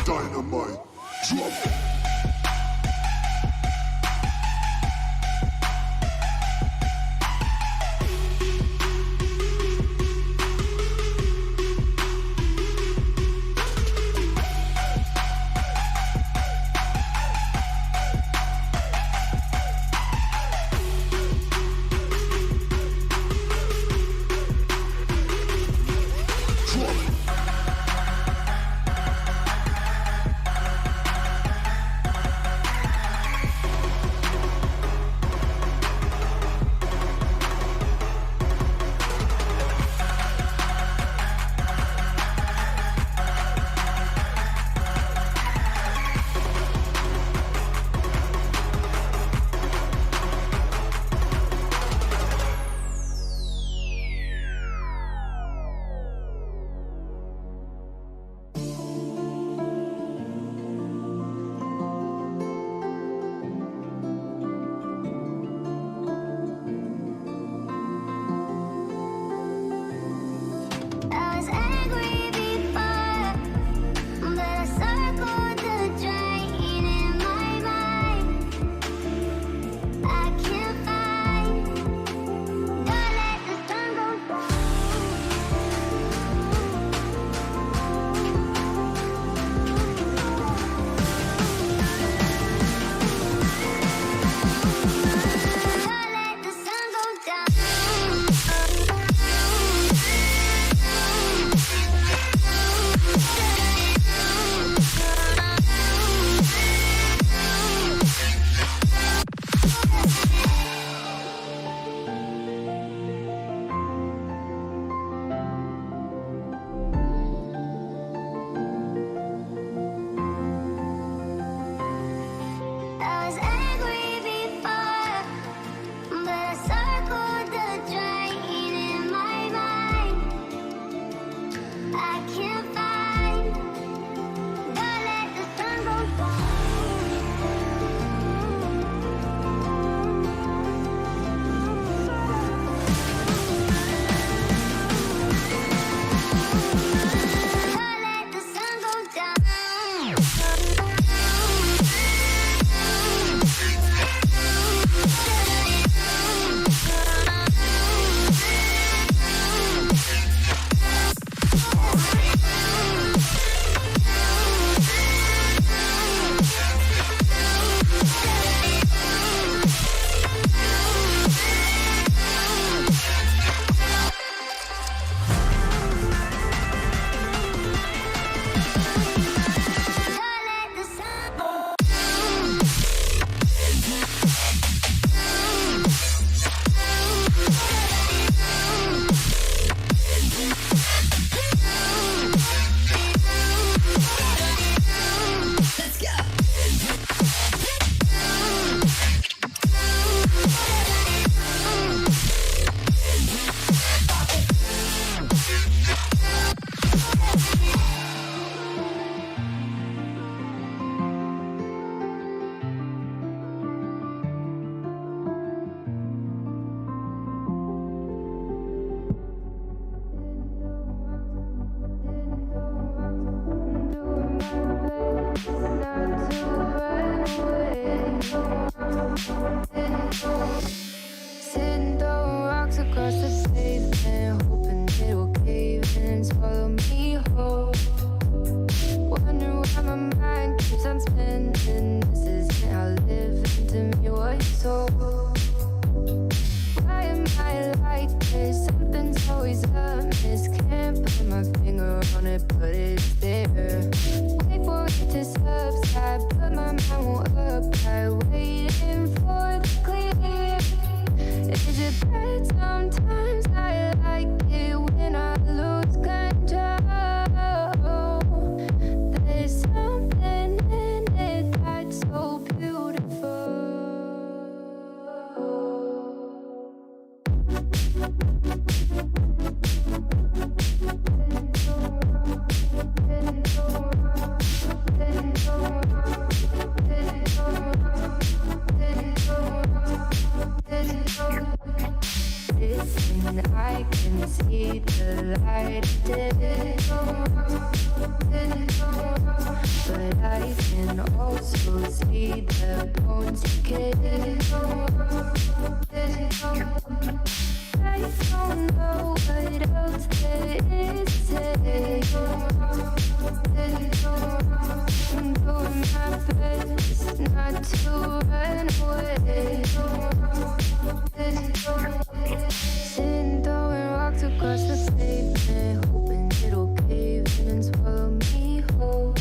Dynamite, drop it. Not to run away. Sitting throwing rocks across the pavement, hoping it'll cave in and swallow me whole. Wondering why my mind keeps on spinning. This isn't how living to me was told. Why am I like this? Something's always amiss. Can't put my finger on it, but it's there. Wait for it to subside, but my mind won't apply. Waiting for the clear. Is it bad? Sometimes I like it when I lose control. There's something in it that's so beautiful. Listen, I can see the light but I can also see the bones decay. I don't know what else there is to say. I'm doing my best not to run away. Sitting throwing rocks across the pavement, hoping it'll cave in and swallow me whole.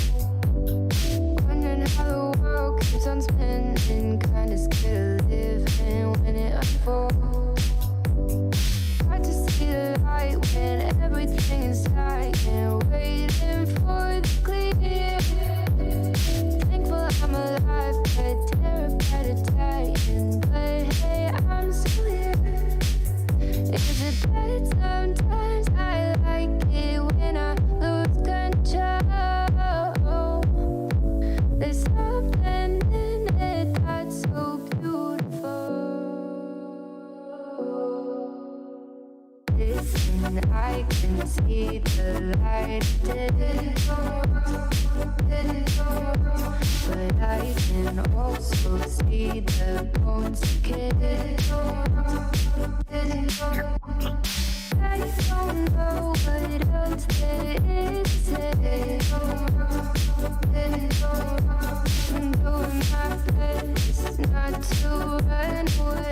Wondering how the world keeps on spinning, kinda scared of living when it unfolds. Hard to see the light when everything is silent, waiting for the clear. Thankful I'm alive, but terrified of dying. But hey, I'm still here. Is it bad? Sometimes I like it when I lose control. There's something in it that's so beautiful. Listen, I can see the light but I can also see the bones decay. I don't know what else there is to say. I'm doing my best not to run away.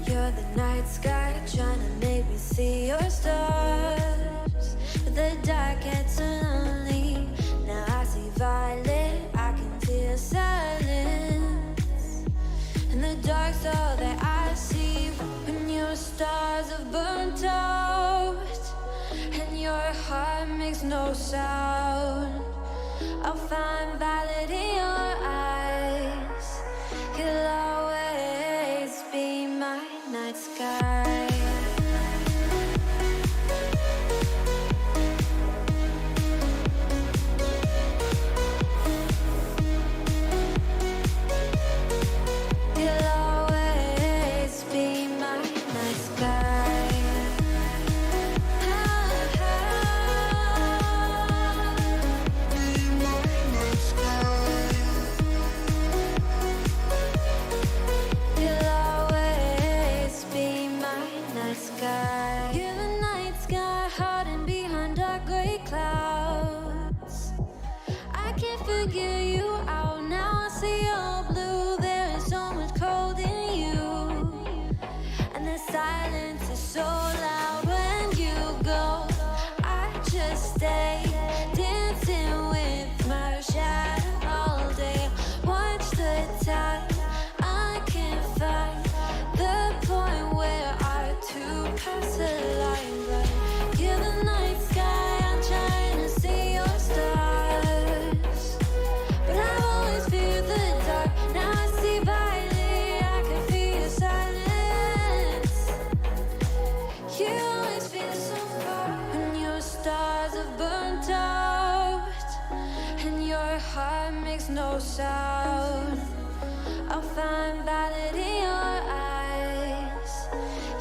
You're the night sky, trying to make me see your stars. But the dark gets so lonely. Now I see violet, I can feel silence. And the dark's all that I see. When your stars have burnt out and your heart makes no sound, I'll find violet in your eyes. You'll always be my night sky. You'll always be my night sky. Be my night sky. You'll always be my night sky. You're the night sky, hiding behind dark gray clouds. I can't figure you out now. I see your blue. There is so much cold in you, and the silence is so loud when you go. I just stay dancing with my shadow all day. Watch the tide. I can't find the point where our two pass the line, but you makes no sound. I'll find valid in your eyes.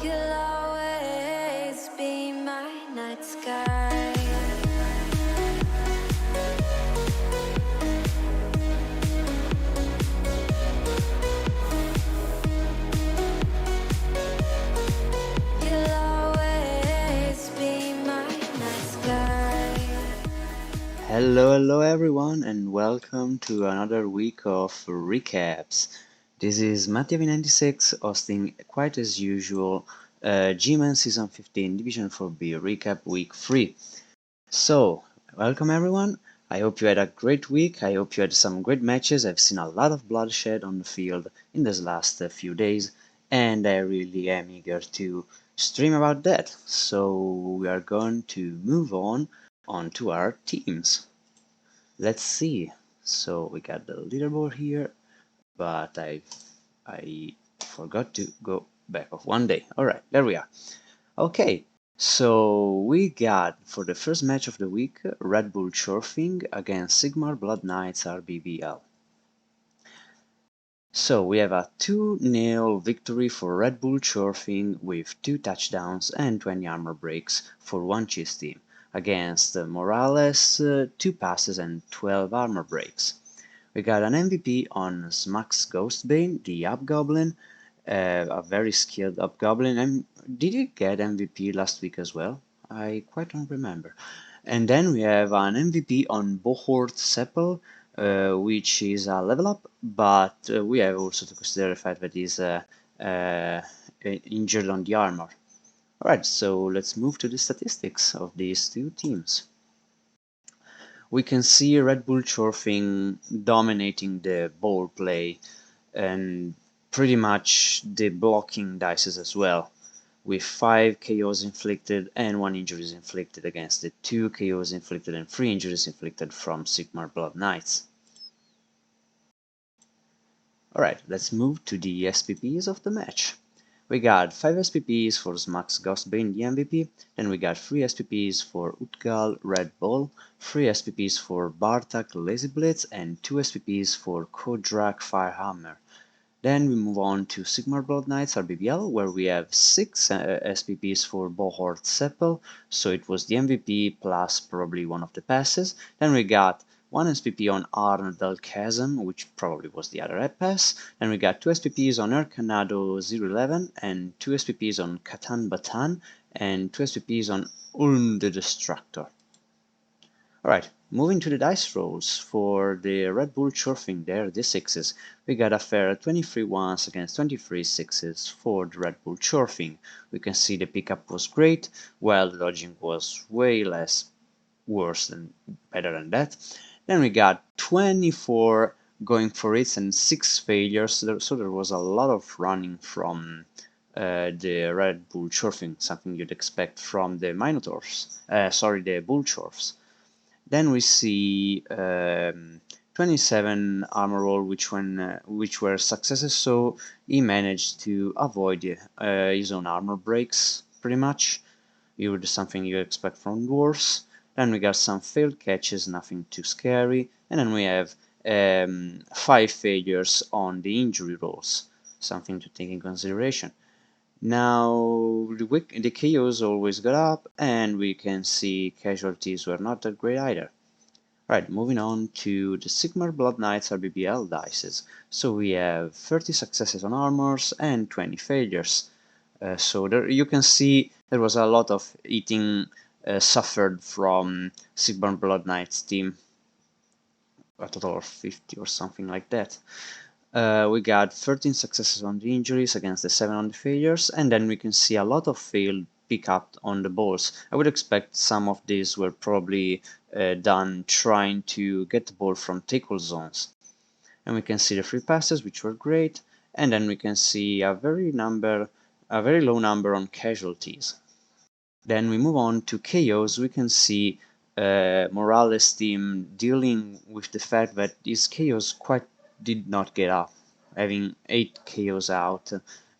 You'll always be my night sky. You'll always be my night sky. Hello everyone, and welcome to another week of recaps. This is Mattiavi96 hosting, quite as usual, GMAN Season 15 Division 4B recap week 3. So, welcome everyone. I hope you had a great week. I hope you had some great matches. I've seen a lot of bloodshed on the field in this last few days, and I really am eager to stream about that. So, we are going to move on to our teams. Let's see. So we got the leaderboard here, but I forgot to go back of one day. All right, there we are. Okay, so we got for the first match of the week Red Bull Chorfing against Sigmar Blood Knights RBBL. So we have a 2-0 victory for Red Bull Chorfing with 2 touchdowns and 20 armor breaks for one cheese team against Morales, 2 passes and 12 armor breaks. We got an MVP on Smack's Ghostbane, the Hobgoblin, a very skilled Hobgoblin. And did he get MVP last week as well? I quite don't remember. And then we have an MVP on Bohort Seppel, which is a level up, but we have also to consider the fact that he's injured on the armor. Alright, so let's move to the statistics of these two teams. We can see Red Bull Chorfing dominating the ball play and pretty much the blocking dices as well, with 5 KOs inflicted and 1 injuries inflicted against the 2 KOs inflicted and 3 injuries inflicted from Sigmar Blood Knights. Alright, let's move to the SPPs of the match. We got 5 SPPs for Smax Ghostbane, the MVP, then we got 3 SPPs for Utgal Red Bull, 3 SPPs for Bartak Lazy Blitz, and 2 SPPs for Kodrak Firehammer. Then we move on to Sigmar Blood Knights RBBL, where we have 6 SPPs for Bohort Seppel, so it was the MVP plus probably one of the passes. Then we got 1 SPP on Arn del Chasm, which probably was the other pass. Then we got 2 SPPs on Ercanado 011 and 2 SPPs on Katan Batan and 2 SPPs on Ulm the Destructor. Alright, moving to the dice rolls for the Red Bull Chorfing there, the 6s. We got a fair 23 ones against 23 6s for the Red Bull Chorfing. We can see the pickup was great, while the dodging was way less better than that. Then we got 24 going for it and 6 failures, so there was a lot of running from the Red Bull Chorfing, something you'd expect from the Minotaurs, the Bull Chorfs. Then we see 27 armor roll, which were successes, so he managed to avoid his own armor breaks, pretty much. Something you expect from dwarves. Then we got some failed catches, nothing too scary, and then we have 5 failures on the injury rolls, something to take in consideration. Now the KOs always got up, and we can see casualties were not that great either. Right, moving on to the Sigmar Blood Knights RBBL dices. So we have 30 successes on armors and 20 failures. So there you can see there was a lot of eating suffered from Sigmar Blood Knights team. A total of 50 or something like that. We got 13 successes on the injuries against the 7 on the failures, and then we can see a lot of failed pick up on the balls. I would expect some of these were probably done trying to get the ball from tackle zones. And we can see the free passes, which were great, and then we can see a very low number on casualties. Then we move on to KOs. We can see Morales' team dealing with the fact that these KOs quite did not get up, having 8 KOs out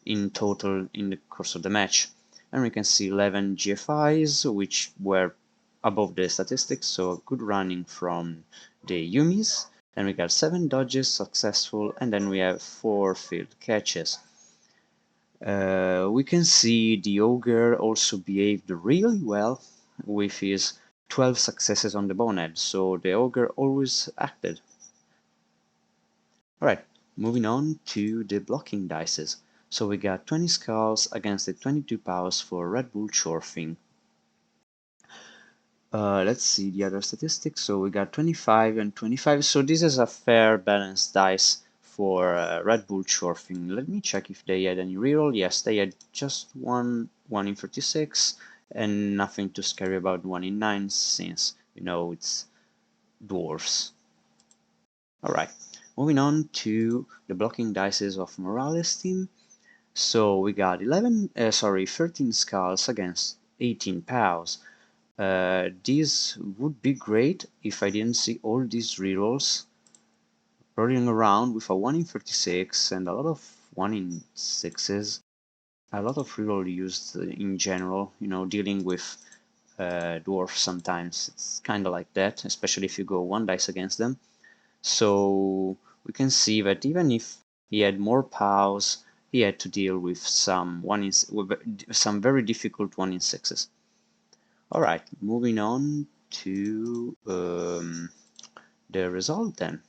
in total in the course of the match. And we can see 11 GFIs, which were above the statistics, so good running from the Yumis. Then we got 7 dodges successful, and then we have 4 field catches. We can see the ogre also behaved really well with his 12 successes on the bonehead, so the ogre always acted. Alright, moving on to the blocking dices. So we got 20 skulls against the 22 powers for Red Bull Chorfing. Let's see the other statistics. So we got 25 and 25. So this is a fair balanced dice for Red Bull Chorfing. Let me check if they had any reroll. Yes, they had just one in 36, and nothing too scary about 1 in 9, since you know it's dwarves. Alright, moving on to the blocking dices of Morales' team. So we got 13 skulls against 18 pows. These would be great if I didn't see all these rerolls rolling around with a 1 in 36 and a lot of 1 in 6s. A lot of reroll used in general, you know, dealing with dwarfs sometimes. It's kind of like that, especially if you go 1 dice against them. So we can see that even if he had more pows, he had to deal with some very difficult 1 in 6s. Alright, moving on to the result then.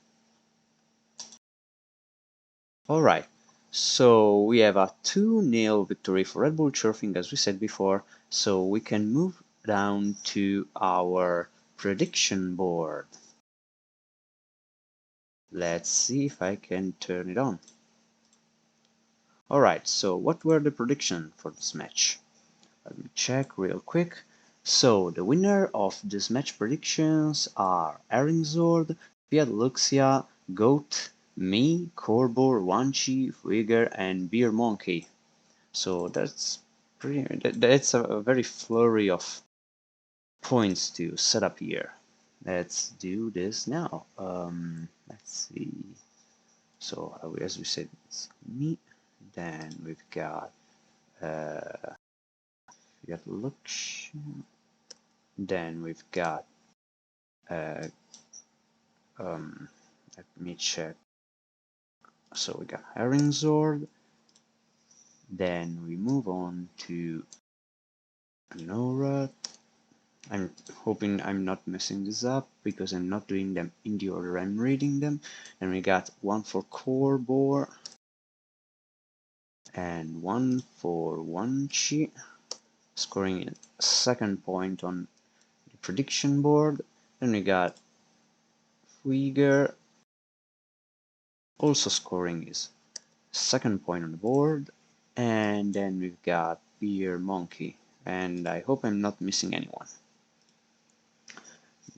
Alright, so we have a 2-0 victory for Red Bull Chorfing, as we said before, so we can move down to our prediction board. Let's see if I can turn it on. Alright, so what were the predictions for this match? Let me check real quick. So the winner of this match predictions are Eringzord, Fiat Luxia, Goat, me, Corbor, Wanchi, Wigger, and Beer Monkey. So that's a very flurry of points to set up here. Let's do this now. Let's see. So as we said, it's me. Then we've got Lux. Then we've got let me check. So we got Herringzord. Then we move on to Nora. I'm hoping I'm not messing this up because I'm not doing them in the order I'm reading them. And we got 1 for Corbor and 1 for Wanchi, scoring a second point on the prediction board. Then we got Uyghur also scoring his second point on the board. And then we've got Beer Monkey. And I hope I'm not missing anyone.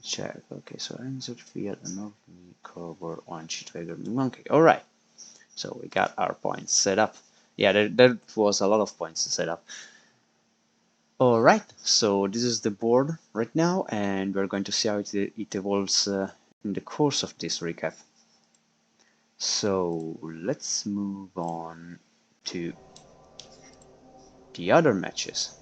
Check. Okay, so insert Fiat and Cobor, Wanchi, Tiger, Monkey. Alright. So we got our points set up. Yeah, that was a lot of points to set up. Alright, so this is the board right now, and we're going to see how it evolves in the course of this recap. So let's move on to the other matches.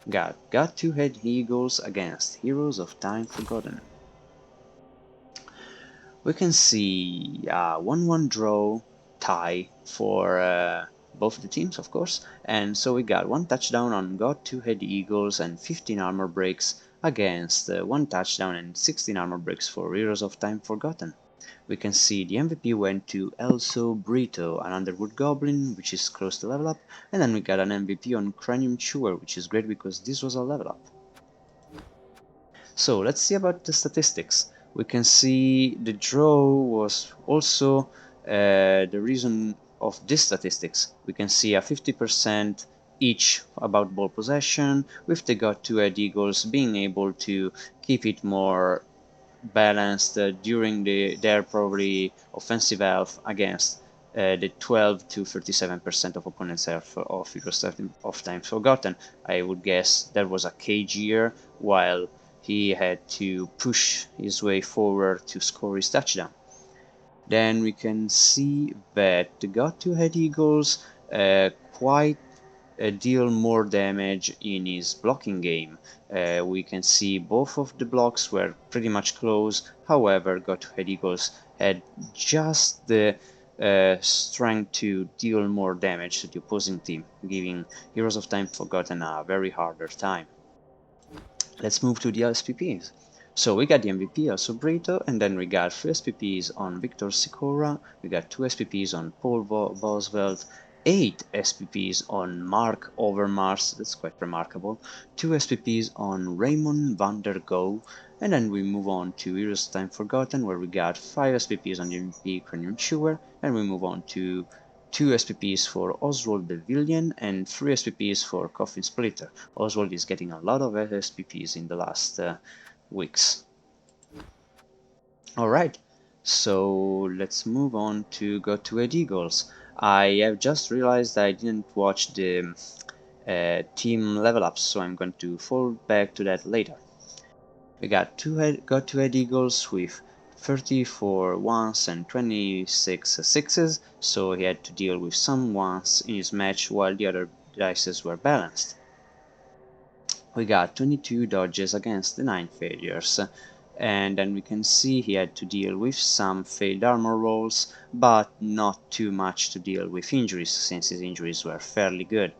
Got 2-head Eagles against Heroes of Time Forgotten. We can see a 1-1 draw tie for both the teams, of course, and so we got 1 touchdown on God 2-head Eagles and 15 armor breaks against 1 touchdown and 16 armor breaks for Heroes of Time Forgotten. We can see the MVP went to Elso Brito, an Underwood Goblin, which is close to level up, and then we got an MVP on Cranium Chewer, which is great because this was a level up. So let's see about the statistics. We can see the draw was also the reason of this statistics. We can see a 50% each about ball possession, with the God 2-head Eagles being able to keep it more balanced during their probably offensive half against the 12 to 37% of opponents' half of Heroes of Time Forgotten. I would guess that was a cagier, while he had to push his way forward to score his touchdown. Then we can see that the God 2-head Eagles quite deal more damage in his blocking game. We can see both of the blocks were pretty much close. However, Go-To-Head Eagles had just the strength to deal more damage to the opposing team, giving Heroes of Time Forgotten a very harder time. Let's move to the SPPs. So we got the MVP also Brito, and then we got 3 SPPs on Victor Sikora, we got 2 SPPs on Paul Bosveld, 8 SPPs on Mark Overmars, that's quite remarkable, 2 SPPs on Raymond van der Go, and then we move on to Heroes of Time Forgotten, where we got 5 SPPs on the MVP Cranium Chewer, and we move on to 2 SPPs for Oswald the Villain and 3 SPPs for Coffin Splitter. Oswald is getting a lot of SPPs in the last weeks. Alright, so let's move on to Go-To-Head Eagles. I have just realized I didn't watch the team level ups, so I'm going to fall back to that later. We got Go-To-Head Eagles with 34 ones and 26 sixes, so he had to deal with some ones in his match while the other dices were balanced. We got 22 dodges against the 9 failures, and then we can see he had to deal with some failed armor rolls, but not too much to deal with injuries, since his injuries were fairly good.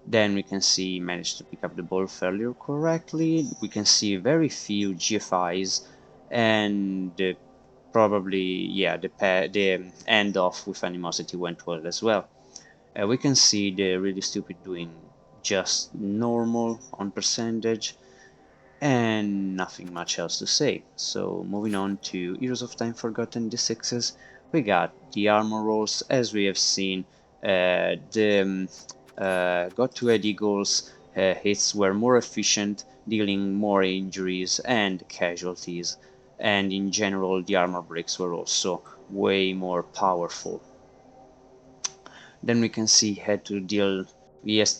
Then we can see he managed to pick up the ball fairly correctly. We can see very few GFIs, and probably, yeah, the end off with Animosity went well as well. We can see the Really Stupid doing just normal on percentage, and nothing much else to say. So moving on to Heroes of Time Forgotten D6s, we got the armor rolls. As we have seen, the Go-To-Head Eagles hits were more efficient, dealing more injuries and casualties, and in general the armor breaks were also way more powerful. Then we can see he had to deal, he has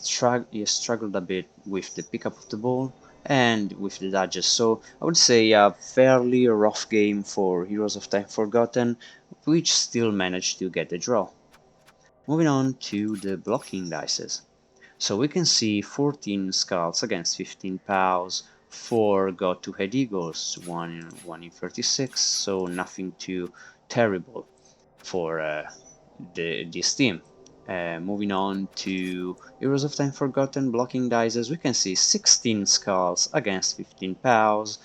struggled a bit with the pickup of the ball and with the dodges, so I would say a fairly rough game for Heroes of Time Forgotten, which still managed to get the draw. Moving on to the blocking dices. So we can see 14 skulls against 15 pows, 4 Go-To-Head Eagles, 1 in 36, so nothing too terrible for this team. Moving on to Heroes of Time Forgotten blocking dices, we can see 16 skulls against 15 pows,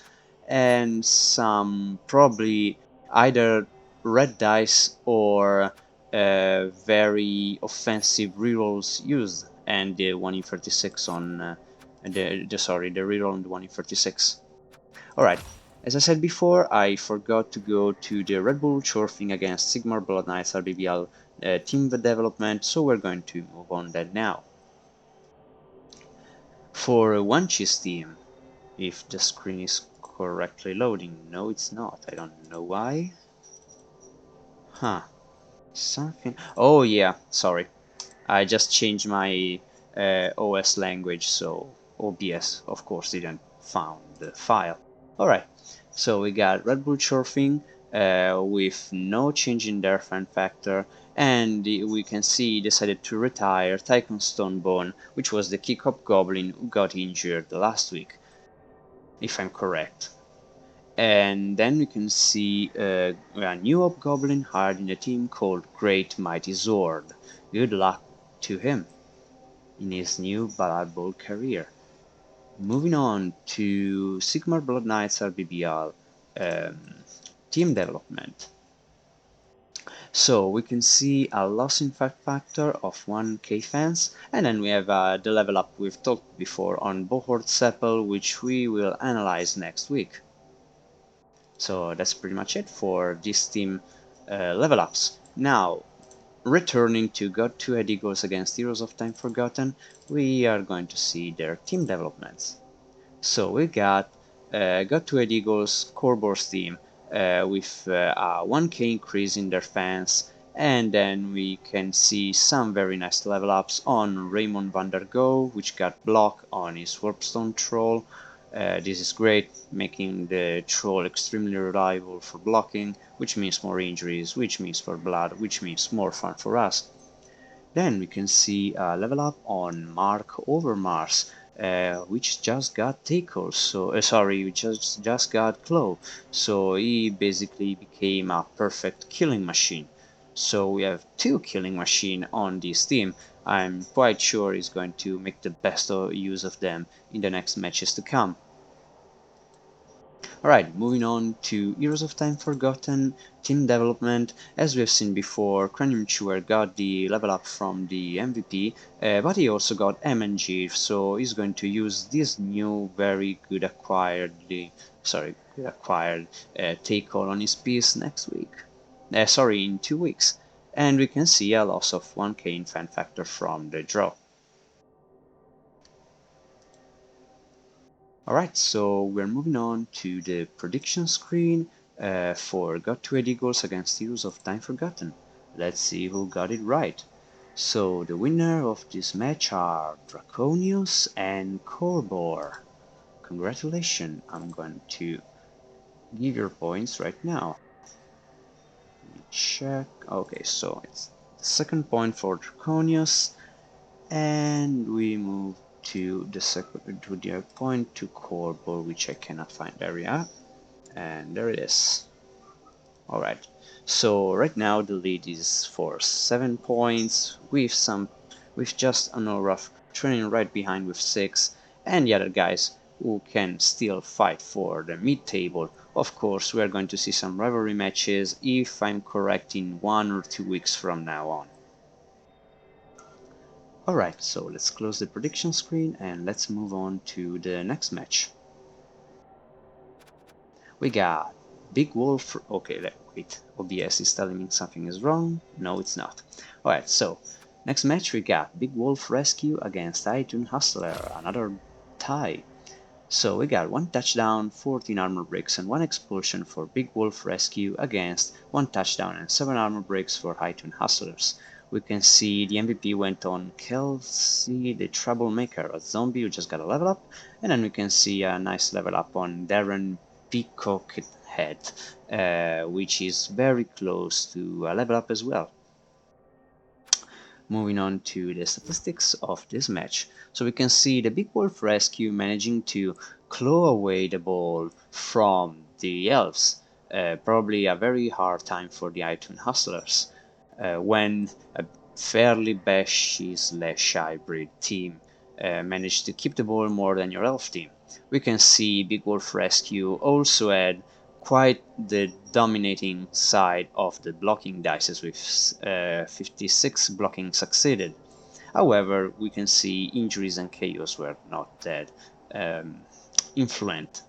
and some probably either red dice or very offensive rerolls used, and the 1 in 36 on the reroll on the 1 in 36. Alright, as I said before, I forgot to go to the Red Bull Chorfing against Sigmar Blood Knights RBBL team development, so we're going to move on that now. For Wanchi's team, if the screen is correctly loading, no it's not, I don't know why. Huh, something, oh yeah, sorry, I just changed my OS language, so OBS of course didn't found the file. Alright, so we got Red Bull Chorfing with no change in their fan factor, and we can see he decided to retire Tycoon Stonebone, which was the kick-up goblin who got injured last week, if I'm correct. And then we can see a new hobgoblin hired in the team called Great Mighty Zord. Good luck to him in his new Blood Bowl career. Moving on to Sigmar Blood Knights RBBL team development. So we can see a loss in fact factor of 1k fans, and then we have the level up we've talked before on Bohort Seppel, which we will analyze next week. So that's pretty much it for this team level ups. Now, returning to Go-To-Head Eagles against Heroes of Time Forgotten, we are going to see their team developments. So we got Go-To-Head Eagles Corbor's team with a 1k increase in their fans, and then we can see some very nice level ups on Raymond van der Go, which got block on his Warpstone Troll. This is great, making the troll extremely reliable for blocking, which means more injuries, which means for blood, which means more fun for us. Then we can see a level up on Mark over Mars, which just got Tackle, so sorry, which just got Claw, so he basically became a perfect killing machine. So we have two killing machine on this team. I'm quite sure he's going to make the best use of them in the next matches to come. Alright, moving on to Heroes of Time Forgotten team development. As we have seen before, Cranium Chewer got the level up from the MVP, but he also got MNG, so he's going to use this new very good acquired take on his piece next week. In 2 weeks. And we can see a loss of 1k in fan factor from the draw. Alright, so we're moving on to the prediction screen for Got to 80 goals against Heroes of Time Forgotten. Let's see who got it right. So the winner of this match are Draconius and Corbor. Congratulations, I'm going to give your points right now. Let me check. Okay, so it's the second point for Draconius, and we move to the other point to Corbor, which I cannot find. There we are, and there it is. Alright, so right now the lead is for 7 points with just rough training right behind with 6, and the other guys who can still fight for the mid-table. Of course, we are going to see some rivalry matches if I'm correct in 1 or 2 weeks from now on. Alright, so let's close the prediction screen and let's move on to the next match. We got Big Wolf. Okay, wait, OBS is telling me something is wrong. No, it's not. Alright, so next match we got Big Wolf Rescue against iTunes Hustler, another tie. So we got 1 touchdown, 14 armor breaks, and 1 expulsion for Big Wolf Rescue against 1 touchdown and 7 armor breaks for iTunes Hustlers. We can see the MVP went on Kelsey the Troublemaker, a zombie who just got a level up, and then we can see a nice level up on Darren Peacock Head, which is very close to a level up as well. Moving on to the statistics of this match. So we can see the Big Wolf Rescue managing to claw away the ball from the Elves. Probably a very hard time for the iTunes Hustlers when a fairly bashy / hybrid team managed to keep the ball more than your Elf team. We can see Big Wolf Rescue also had quite the dominating side of the blocking dices with 56 blocking succeeded. However, we can see injuries and chaos were not that influent.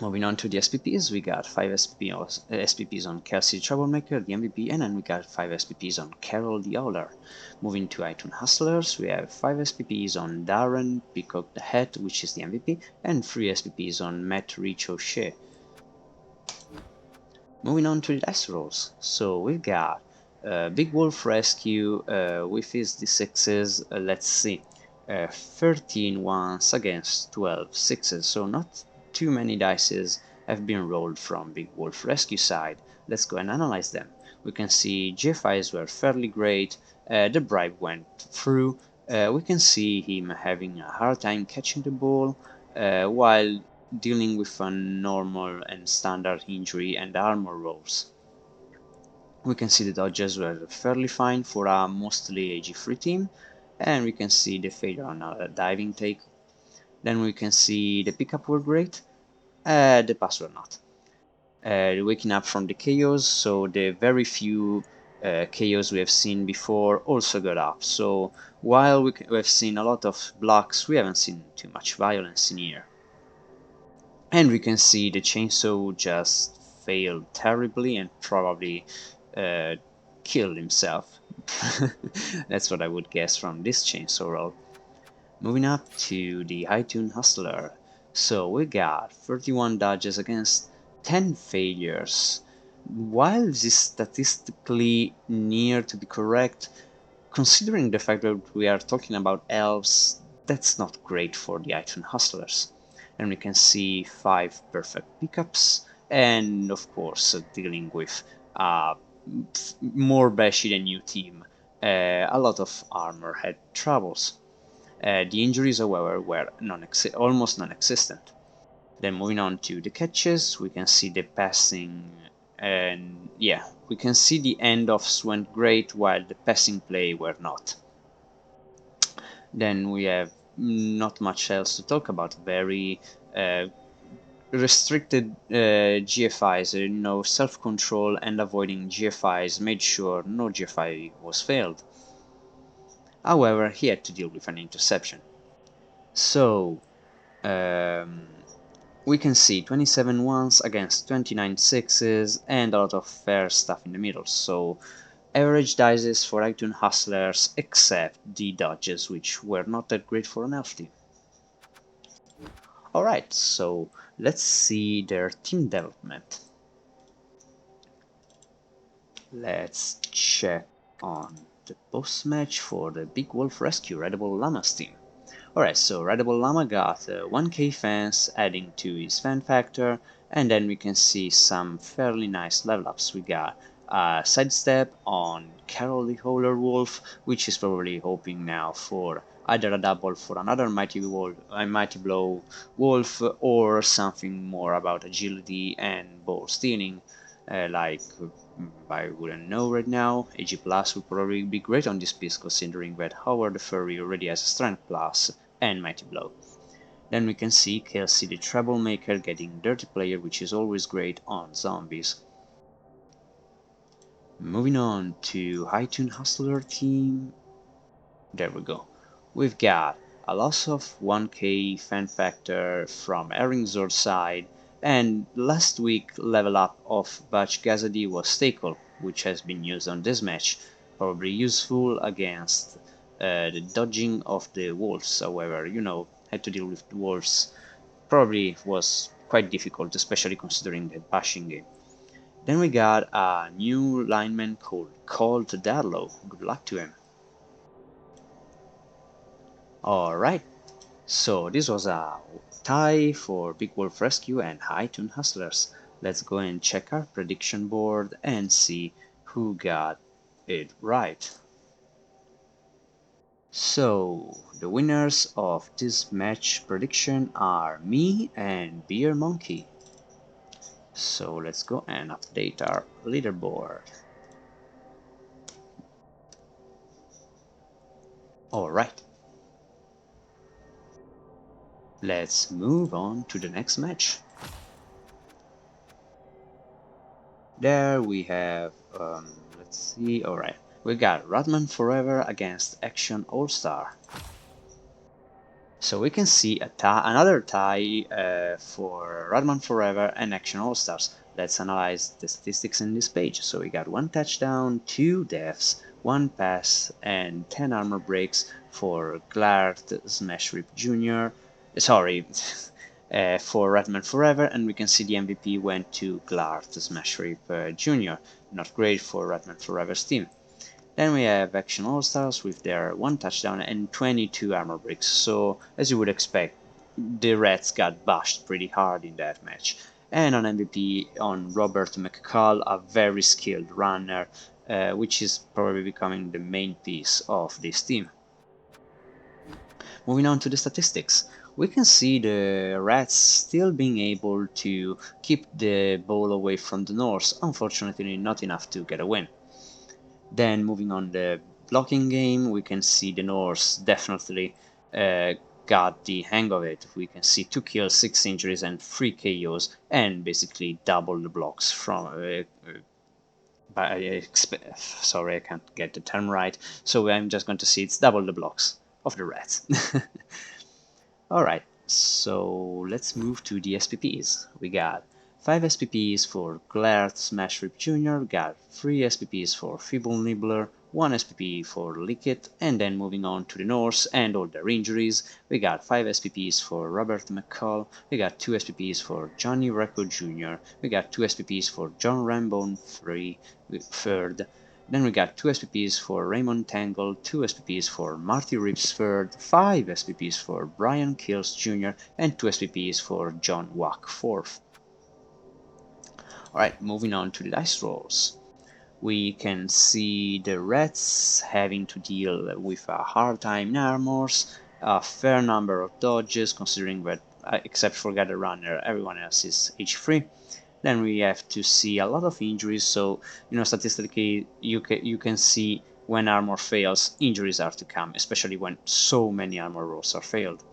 Moving on to the SPPs, we got 5 SPPs on Kelsey Troublemaker, the MVP, and then we got 5 SPPs on Carol the Owler. Moving to iTunes Hustlers, we have 5 SPPs on Darren Peacock the Head, which is the MVP, and 3 SPPs on Matt Rich O'Shea. Moving on to the dice rolls, so we've got Big Wolf Rescue with his D6s, let's see, 13 ones against 12 sixes, so not too many dices have been rolled from Big Wolf Rescue side. Let's go and analyze them. We can see GFIs were fairly great, the bribe went through, we can see him having a hard time catching the ball, while dealing with a normal and standard injury and armor rolls. We can see the dodges were fairly fine for a mostly AG-free team, and we can see the failure on a diving take. Then we can see the pickup were great, the pass were not. Waking up from the chaos, so the very few chaos we have seen before also got up. So while we have seen a lot of blocks, we haven't seen too much violence in here. And we can see the chainsaw just failed terribly and probably killed himself. That's what I would guess from this chainsaw roll. Moving up to the iTunes Hustler. So we got 31 dodges against 10 failures. While this is statistically near to be correct, considering the fact that we are talking about elves, that's not great for the iTunes Hustlers. And we can see 5 perfect pickups, and of course dealing with a more bashy than new team. A lot of armor had troubles. The injuries, however, were almost non-existent. Then moving on to the catches, we can see the passing, and yeah, we can see the end-offs went great while the passing play were not. Then we have not much else to talk about. Very restricted GFIs, self-control and avoiding GFIs made sure no GFI was failed. However, he had to deal with an interception. So, we can see 27 ones against 29 sixes and a lot of fair stuff in the middle. So, average dices for iTunes Hustlers except the dodges, which were not that great for an elf team. Alright, so let's see their team development. Let's check on the post-match for the Big Wolf Rescue REBBL Llama's team. Alright, so REBBL Llama got 1k fans adding to his fan factor, and then we can see some fairly nice level ups. We got a sidestep on Carol the Howler Wolf, which is probably hoping now for either a double for another Mighty Blow Wolf, or something more about agility and ball stealing, like I wouldn't know right now. AG Plus would probably be great on this piece, considering that Howard the Furry already has a Strength Plus and Mighty Blow. Then we can see Kelsey the Troublemaker getting Dirty Player, which is always great on zombies. Moving on to iTunes Hustler team. There we go. We've got a loss of 1k fan factor from Eringzord's side, and last week level up of Bach Gazadi was Stakel, which has been used on this match, probably useful against the dodging of the wolves. However, had to deal with the wolves probably was quite difficult, especially considering the bashing game. Then we got a new lineman called Colt Darlow. Good luck to him. Alright, so this was a tie for Big Wolf Rescue and iTunes Hustlers. Let's go and check our prediction board and see who got it right. So, the winners of this match prediction are me and Beer Monkey. So let's go and update our leaderboard. Alright. Let's move on to the next match. There we have, let's see, alright. We got Rodman Forever against Action All-Star. So we can see another tie for Rodman Forever and Action All-Stars. Let's analyze the statistics in this page. So we got 1 touchdown, 2 deaths, 1 pass, and 10 armor breaks for Glart Smash Rip Jr. Sorry, for Rodman Forever, and we can see the MVP went to Glart Smash Rip Jr. Not great for Rodman Forever's team. Then we have Action All-Stars with their 1 touchdown and 22 armor breaks. So, as you would expect, the Reds got bashed pretty hard in that match. And on MVP, on Robert McCall, a very skilled runner, which is probably becoming the main piece of this team. Moving on to the statistics, we can see the Reds still being able to keep the ball away from the Norse, unfortunately not enough to get a win. Then moving on the blocking game, we can see the Norse definitely got the hang of it. We can see 2 kills, 6 injuries and 3 KOs, and basically double the blocks from sorry, I can't get the term right, so I'm just going to say it's double the blocks of the Reds. Alright, so let's move to the SPPs. We got 5 SPPs for Glart Smash Rip Jr., got 3 SPPs for Feeble Nibbler, 1 SPP for Lickit, and then moving on to the Norse and all their injuries, we got 5 SPPs for Robert McCall, we got 2 SPPs for Johnny Recco Jr., we got 2 SPPs for John Rambone III, then we got 2 SPPs for Raymond Tangle, 2 SPPs for Marty Rips III, 5 SPPs for Brian Kills Jr., and 2 SPPs for John Wack IV. Alright, moving on to the dice rolls. We can see the Reds having to deal with a hard time in armors, a fair number of dodges, considering that except for Gather Runner, everyone else is H3. Then we have to see a lot of injuries, so statistically you can see when armor fails, injuries are to come, especially when so many armor rolls are failed.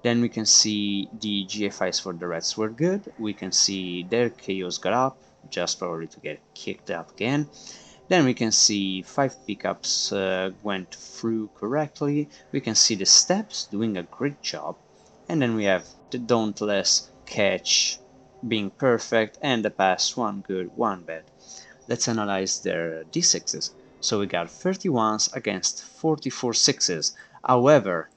Then we can see the GFIs for the Reds were good. We can see their KOs got up, just probably to get kicked up again. Then we can see 5 pickups went through correctly. We can see the steps doing a great job. And then we have the Dauntless catch being perfect and the pass 1 good, 1 bad. Let's analyze their D6s. So we got 31s against 44 6s. However,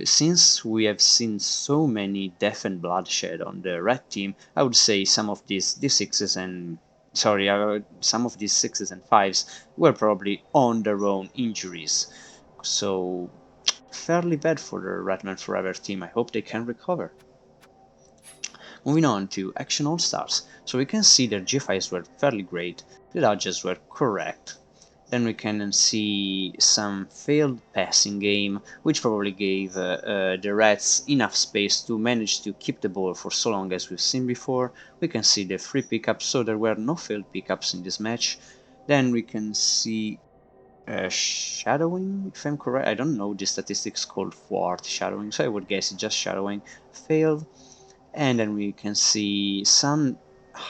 since we have seen so many death and bloodshed on the red team, I would say some of these D6s and some of these 6s and 5s were probably on their own injuries. So fairly bad for the Redman Forever team. I hope they can recover. Moving on to Action All-Stars. So we can see their GFIs were fairly great, the dodges were correct. Then we can see some failed passing game, which probably gave the Reds enough space to manage to keep the ball for so long as we've seen before. We can see the free pickups, so there were no failed pickups in this match. Then we can see shadowing, if I'm correct. I don't know the statistics called thwart shadowing, so I would guess it's just shadowing failed. And then we can see some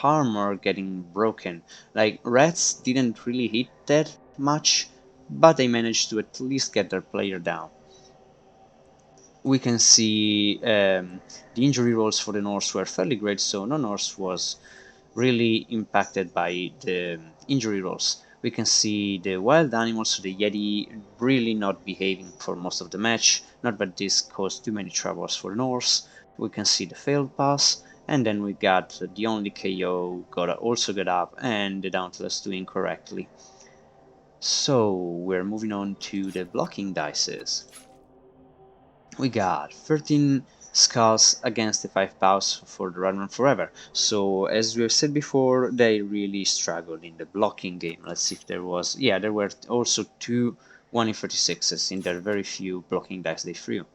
armor getting broken. Like Reds didn't really hit that much, but they managed to at least get their player down. We can see the injury rolls for the Norse were fairly great, so no Norse was really impacted by the injury rolls. We can see the wild animals, so the Yeti, really not behaving for most of the match, not that this caused too many troubles for Norse. We can see the failed pass, and then we got the only KO also got up, and the Dauntless doing correctly. So we're moving on to the blocking dices. We got 13 skulls against the 5 bows for the Redman Forever. So as we have said before, they really struggled in the blocking game. Let's see if there was... Yeah, there were also 2 1 in 36s in their very few blocking dice they threw.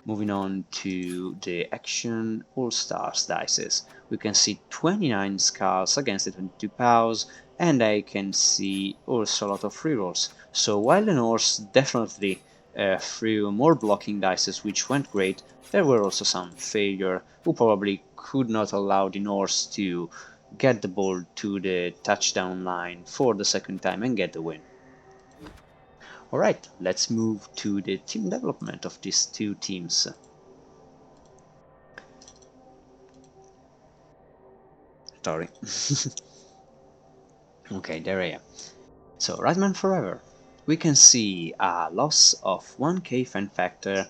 Moving on to the Action All-Stars dices. We can see 29 skulls against the 22 pows, and I can see also a lot of rerolls. So while the Norse definitely threw more blocking dices, which went great, there were also some failure who probably could not allow the Norse to get the ball to the touchdown line for the second time and get the win. Alright, let's move to the team development of these two teams. Sorry. Okay, there I am. So, Redman Forever. We can see a loss of 1k fan factor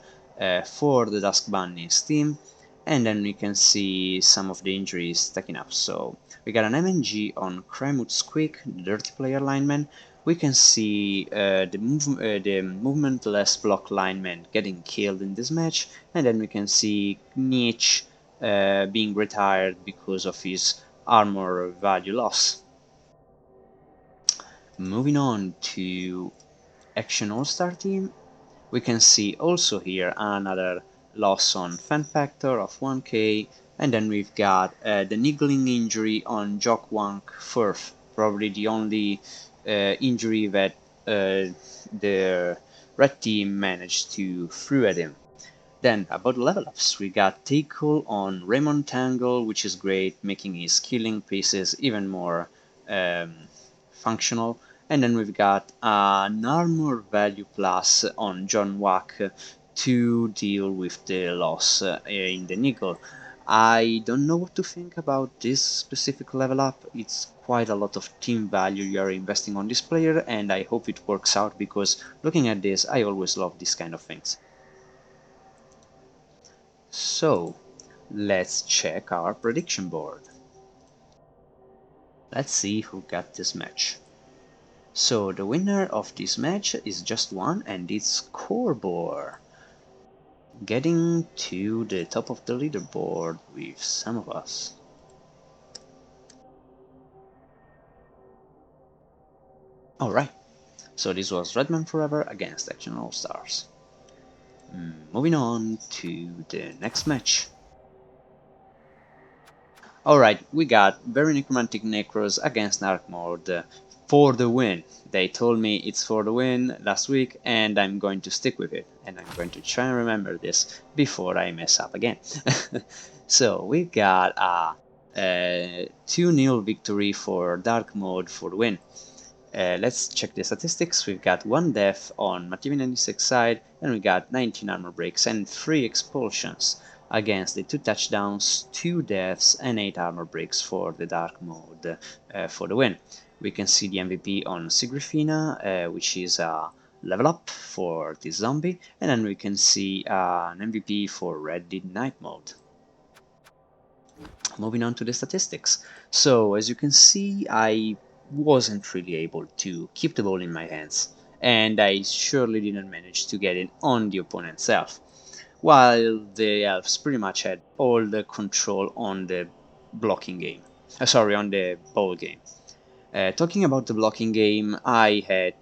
for the Dusk Bunny's team, and then we can see some of the injuries stacking up. So, we got an MNG on Kremut Squeak, the Dirty Player lineman. We can see the movementless block lineman getting killed in this match, and then we can see Niche being retired because of his armor value loss. Moving on to Action All-Star team, we can see also here another loss on fan factor of 1k, and then we've got the niggling injury on Jock Wank Firth, probably the only injury that the red team managed to throw at him. Then about level ups, we got Tickle on Raymond Tangle, which is great, making his killing pieces even more functional. And then we've got an armor value plus on John Wack to deal with the loss in the niggle. I don't know what to think about this specific level up. It's quite a lot of team value you are investing on this player, and I hope it works out, because looking at this, I always love these kind of things. So, let's check our prediction board. Let's see who got this match. So, the winner of this match is just one, and it's Corbor, getting to the top of the leaderboard with some of us. Alright, so this was Redman Forever against Action All Stars. Moving on to the next match. Alright, we got Very Necromantic Necros against Dark Mode for the win. They told me it's for the win last week, and I'm going to stick with it. And I'm going to try and remember this before I mess up again. So we got a 2-0 victory for Dark Mode for the win. Let's check the statistics. We've got 1 death on Mativi96 side, and we got 19 armor breaks and 3 expulsions against the 2 touchdowns, 2 deaths, and 8 armor breaks for the Dark Mode for the win. We can see the MVP on Sigrifina, which is a level up for this zombie, and then we can see an MVP for Red Dead Night Mode. Moving on to the statistics. So, as you can see, I wasn't really able to keep the ball in my hands, and I surely didn't manage to get it on the opponent's elf, while the elves pretty much had all the control on the blocking game. On the ball game. Talking about the blocking game, I had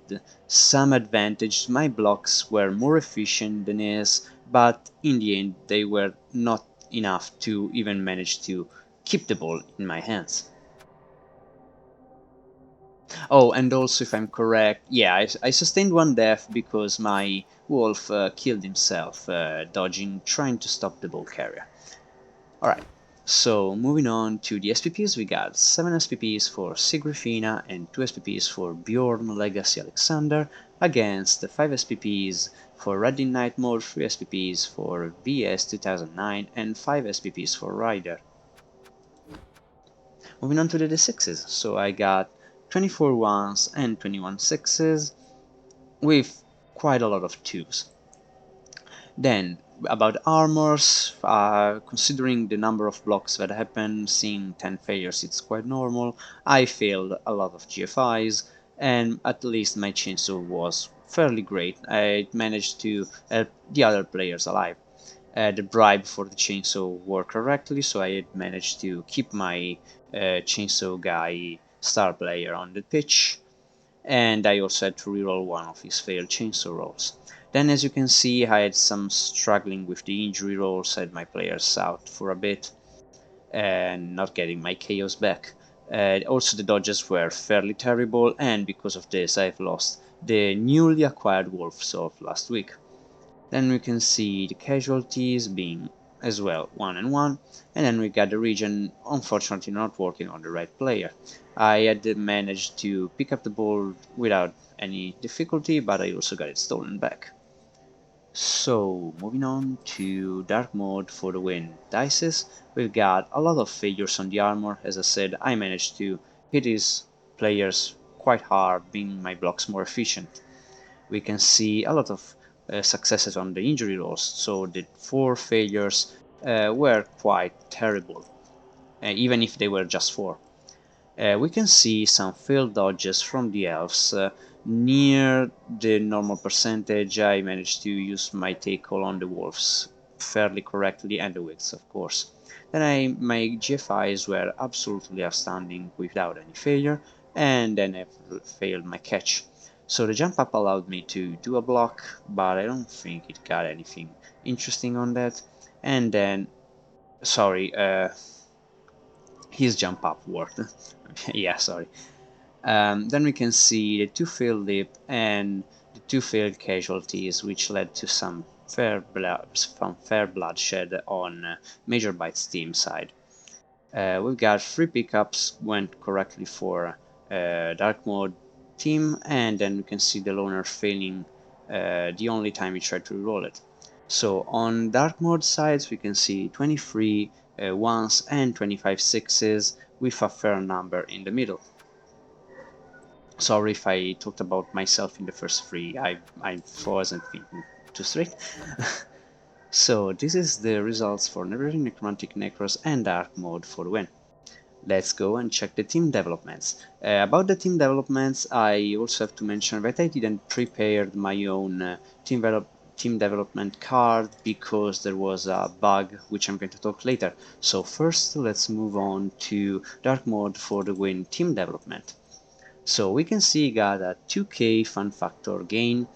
some advantage. My blocks were more efficient than his, but in the end they were not enough to even manage to keep the ball in my hands. Oh, and also, if I'm correct, yeah, I sustained 1 death because my wolf killed himself, dodging, trying to stop the ball carrier. Alright, so moving on to the SPPs, we got 7 SPPs for Sigrifina and 2 SPPs for Bjorn Legacy Alexander against the 5 SPPs for Red Dead Night Mode, 3 SPPs for BS 2009 and 5 SPPs for Ryder. Moving on to the D6s, so I got 24 1s and 21 6s with quite a lot of 2s. Then, about armors, considering the number of blocks that happen, seeing 10 failures, it's quite normal. I failed a lot of GFIs, and at least my chainsaw was fairly great. I managed to help the other players alive. The bribe for the chainsaw worked correctly, so I had managed to keep my chainsaw guy star player on the pitch, and I also had to reroll one of his failed chainsaw rolls. Then, as you can see, I had some struggling with the injury rolls, had my players out for a bit and not getting my chaos back. Also, the dodges were fairly terrible, and because of this I've lost the newly acquired wolves of last week. Then we can see the casualties being as well 1 and 1, and then we got the region unfortunately not working on the right player. I had managed to pick up the ball without any difficulty, but I also got it stolen back. So, moving on to Dark Mode for the win. Dices, we've got a lot of failures on the armor. As I said, I managed to hit his players quite hard, being my blocks more efficient. We can see a lot of successes on the injury rolls, so the 4 failures were quite terrible, even if they were just 4. We can see some failed dodges from the elves. Near the normal percentage, I managed to use my take all on the wolves fairly correctly, and the wigs, of course. Then my GFIs were absolutely outstanding without any failure, and then I failed my catch. So the jump up allowed me to do a block, but I don't think it got anything interesting on that. And then, sorry, his jump up worked. Yeah, sorry. Then we can see the 2 failed lip and the 2 failed casualties, which led to some fair bloodshed on Major Byte's team side. We've got 3 pickups went correctly for Dark Mode team, and then we can see the loner failing the only time we tried to reroll it. So on Dark Mode sides, we can see 23 1s and 25 6s with a fair number in the middle. Sorry if I talked about myself in the first 3, I wasn't thinking too straight. So this is the results for Very Necromantic Necros and Dark Mode for the win. Let's go and check the team developments. About the team developments, I also have to mention that I didn't prepare my own team development card because there was a bug, which I'm going to talk later. So first, let's move on to Dark Mode for the win team development. So we can see he got a 2k fun factor gain,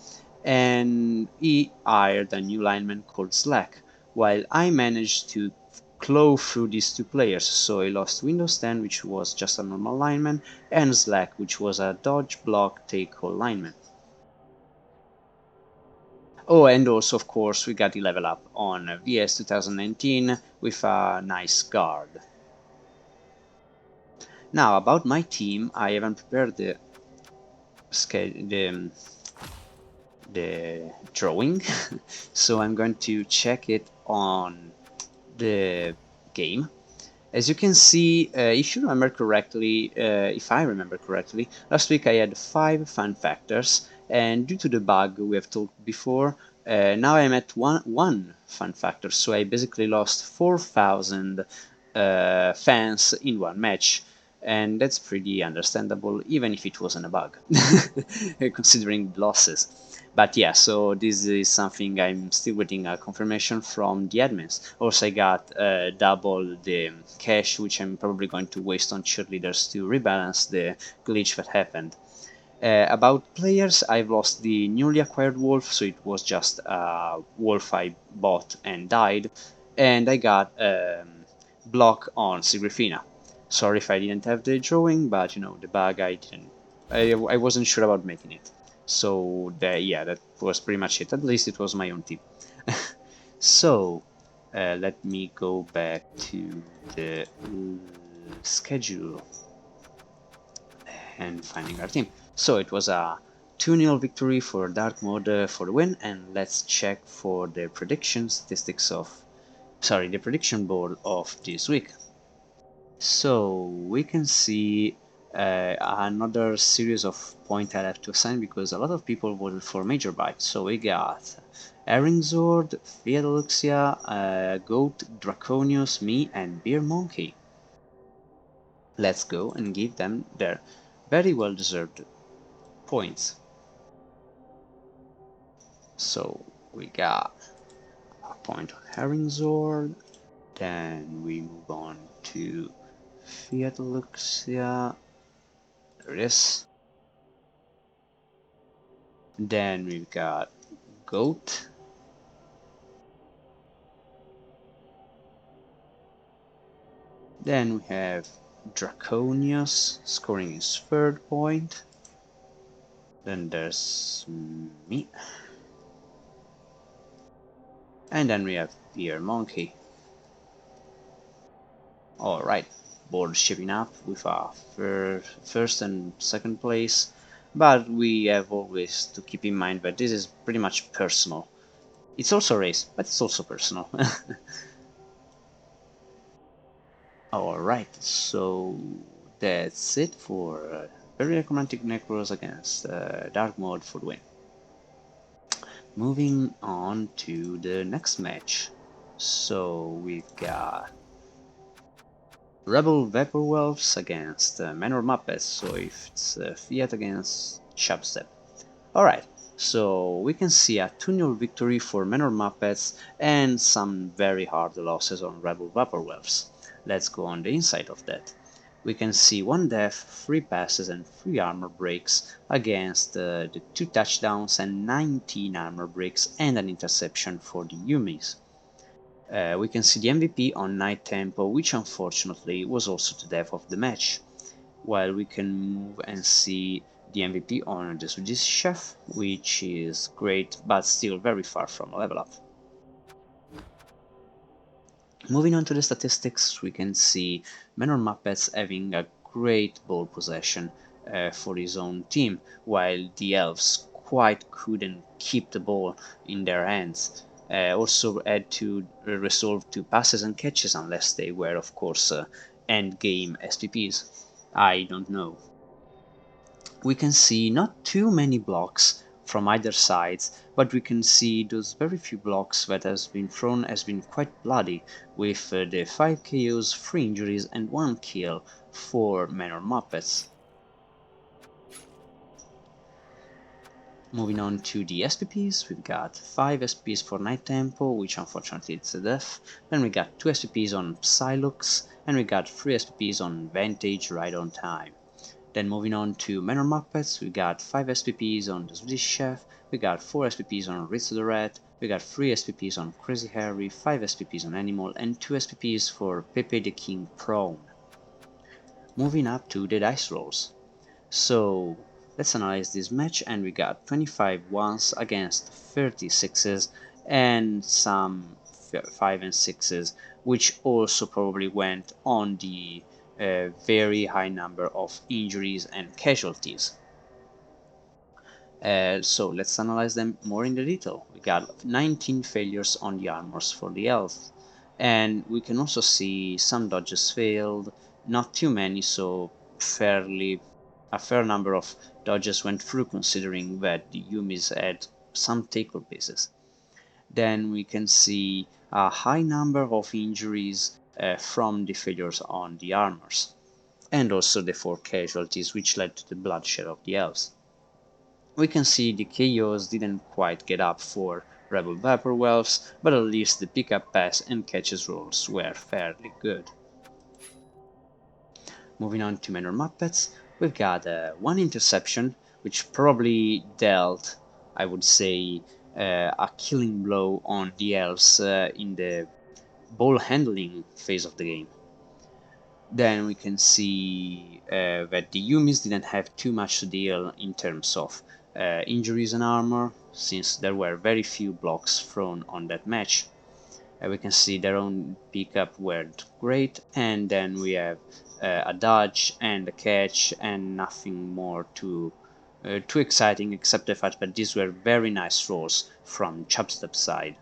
and he hired a new lineman called Slack, while I managed to claw through these two players. So I lost Windows 10, which was just a normal lineman, and Slack, which was a dodge block take hold lineman. Oh, and also, of course, we got the level up on VS 2019 with a nice guard. Now, about my team, I haven't prepared the drawing, so I'm going to check it on the game. As you can see, if you remember correctly, if I remember correctly, last week I had 5 fun factors, and due to the bug we have talked before, now I'm at one fun factor, so I basically lost 4,000 fans in one match, and that's pretty understandable, even if it wasn't a bug, considering the losses. But yeah, so this is something I'm still waiting a confirmation from the admins. Also, I got double the cash, which I'm probably going to waste on cheerleaders to rebalance the glitch that happened. About players, I've lost the newly acquired wolf, so it was just a wolf I bought and died, and I got block on Sigrifina. Sorry if I didn't have the drawing, but you know, the bug I didn't. I wasn't sure about making it. So yeah, that was pretty much it. At least it was my own team. So let me go back to the schedule and finding our team. So it was a 2-0 victory for Dark Mode for the win, and let's check for the prediction statistics of, sorry, the prediction board of this week. So we can see another series of points I have to assign because a lot of people voted for Major Bite. So we got Eringzord, Fiadeluxia, Goat, Draconius, me, and Beer Monkey. Let's go and give them their very well deserved points. So we got a point on Herringzord, then we move on to Fiadeluxia, there it is. Then we've got Goat, then we have Draconius scoring his 3rd point, then there's me, and then we have Beer Monkey. Alright, board shipping up with our first and second place, but we have always to keep in mind that this is pretty much personal. It's also a race, but it's also personal. Alright, so that's it for Very Necromantic Necros against Dark Mode for the win. Moving on to the next match. So we've got REBBL Vaporwelves against Manor Muppets, so if it's Fiat against Chubstep. Alright, so we can see a 2-0 victory for Manor Muppets and some very hard losses on REBBL Vaporwelves. Let's go on the inside of that. We can see 1 death, 3 passes and 3 armor breaks against the 2 touchdowns and 19 armor breaks and an interception for the Yumis. We can see the MVP on Night Tempo, which unfortunately was also the death of the match, while we can move and see the MVP on the Swedish Chef, which is great but still very far from a level up. Moving on to the statistics, we can see Manor Muppets having a great ball possession for his own team, while the elves quite couldn't keep the ball in their hands. Also had to resolve to passes and catches unless they were, of course, end game SPPs. I don't know. We can see not too many blocks from either sides, but we can see those very few blocks that has been thrown has been quite bloody, with the 5 KOs, 3 injuries and 1 kill for Manor Muppets. Moving on to the SPPs, we've got 5 SPPs for Night Tempo, which unfortunately it's a death, then we got 2 SPPs on Psylux, and we got 3 SPPs on Vantage right on time. Then moving on to Manor Muppets, we got 5 SPPs on the Swedish Chef, we got 4 SPPs on Rizzo the Rat, we got 3 SPPs on Crazy Harry, 5 SPPs on Animal, and 2 SPPs for Pepe the King Prone. Moving up to the dice rolls. So let's analyze this match, and we got 25 ones against 30 sixes and some 5 and 6s, which also probably went on the very high number of injuries and casualties. So let's analyze them more in the detail. We got 19 failures on the armors for the elf, and we can also see some dodges failed, not too many, so a fair number of dodges went through, considering that the Yumis had some tackle bases. Then we can see a high number of injuries from the failures on the armors, and also the 4 casualties, which led to the bloodshed of the elves. We can see the KOs didn't quite get up for REBBL Vaporwelves, but at least the pickup pass and catches rolls were fairly good. Moving on to Manor Muppets, we've got 1 interception, which probably dealt, I would say, a killing blow on the elves in the ball handling phase of the game. Then we can see that the Yumis didn't have too much to deal in terms of injuries and armor, since there were very few blocks thrown on that match. We can see their own pickup weren't great, and then we have a dodge and a catch, and nothing more too exciting, except the fact that these were very nice rolls from Chubstep's side.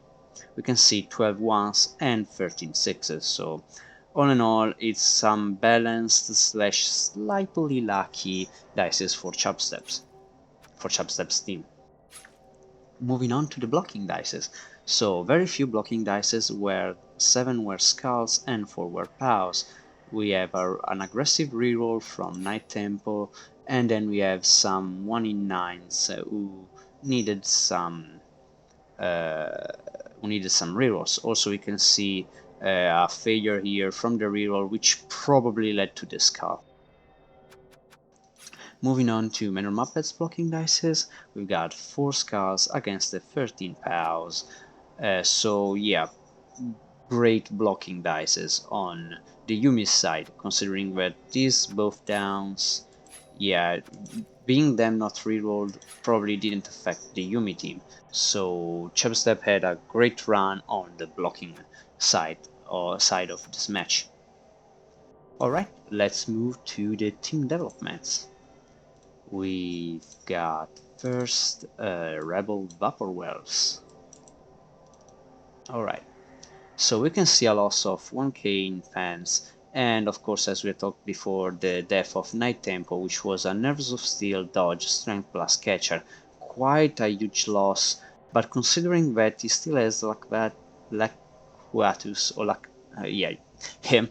We can see 12 ones and 13 sixes, so all in all, it's some balanced / slightly lucky dices for Chubstep's team. Moving on to the blocking dices. So very few blocking dices, where 7 were skulls and 4 were pows. We have an aggressive reroll from Night Tempo, and then we have some 1 in 9s who needed some rerolls. Also, we can see a failure here from the reroll, which probably led to the skull. Moving on to Manor Muppets blocking dices, we've got 4 skulls against the 13 pows. So yeah, great blocking dices on the Yumi's side, considering that these both downs, yeah, being them not rerolled probably didn't affect the Yumi team. So Chubstep had a great run on the blocking side of this match. Alright, let's move to the team developments. We've got first REBBL Vaporwelves. Alright, so we can see a loss of 1k in fans, and of course, as we talked before, the death of Night Tempo, which was a Nerves of Steel dodge strength plus catcher. Quite a huge loss, but considering that he still has Laquatus, or him,